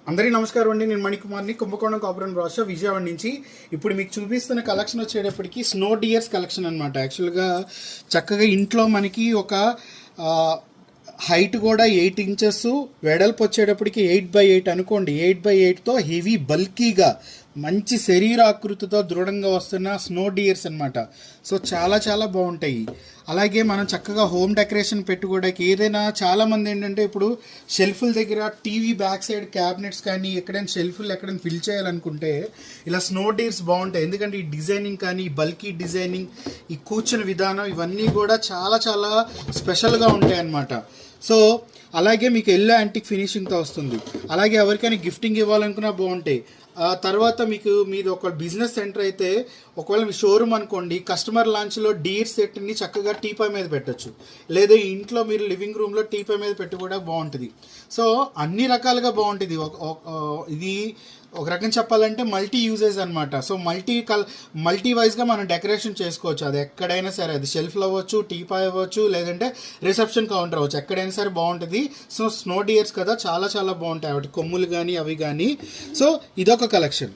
అందరికీ నమస్కారం అండి. నేను మణికుమార్ని, కుంభకోణం కాపురం రాష్ట్ర విజయవాడ నుంచి. ఇప్పుడు మీకు చూపిస్తున్న కలెక్షన్ వచ్చేటప్పటికి స్నో డియర్స్ కలెక్షన్ అనమాట. యాక్చువల్గా చక్కగా ఇంట్లో మనకి ఒక హైట్ కూడా 8 ఇంచెస్, వెడల్పు వచ్చేటప్పటికి 8x8 అనుకోండి. 8x8తో హెవీ బల్కీగా మంచి శరీరాకృతితో దృఢంగా వస్తున్న స్నో డియర్స్ అనమాట. సో చాలా చాలా బాగుంటాయి. అలాగే మనం చక్కగా హోమ్ డెకరేషన్ పెట్టుకోవడానికి ఏదైనా చాలామంది ఏంటంటే ఇప్పుడు షెల్ఫ్ల దగ్గర టీవీ బ్యాక్ సైడ్ క్యాబినెట్స్ కానీ ఎక్కడైనా షెల్ఫ్లు ఎక్కడైనా ఫిల్ చేయాలనుకుంటే ఇలా స్నో డియర్స్ బాగుంటాయి. ఎందుకంటే ఈ డిజైనింగ్ కానీ, ఈ బల్కీ డిజైనింగ్, ఈ కూర్చుని విధానం, ఇవన్నీ కూడా చాలా చాలా స్పెషల్గా ఉంటాయి అన్నమాట. సో అలాగే మీకు ఎల్లో యాంటిక్ ఫినిషింగ్తో వస్తుంది. అలాగే ఎవరికైనా గిఫ్టింగ్ ఇవ్వాలనుకున్నా బాగుంటాయి. తర్వాత మీది ఒక బిజినెస్ సెంటర్ అయితే, ఒకవేళ మీ షోరూమ్ అనుకోండి, కస్టమర్ లాంచ్లో డీర్ సెట్ని చక్కగా టీపై మీద పెట్టచ్చు. లేదా ఇంట్లో మీరు లివింగ్ రూమ్లో టీపై మీద పెట్టి కూడా బాగుంటుంది. సో అన్ని రకాలుగా బాగుంటుంది. ఇది ఒక రకం చెప్పాలంటే మల్టీ యూజెస్ అనమాట. సో మల్టీ వైజ్గా మనం డెకరేషన్ చేసుకోవచ్చు. అది ఎక్కడైనా సరే, అది షెల్ఫ్లో అవ్వచ్చు, టీపై అవ్వచ్చు, లేదంటే రిసెప్షన్ కౌంటర్ అవ్వచ్చు, ఎక్కడైనా సరే బాగుంటుంది. సో స్నో డియర్స్ కదా, చాలా చాలా బాగుంటాయి. వాటి కొమ్ములు కానీ అవి కానీ. సో ఇదొక కలెక్షన్.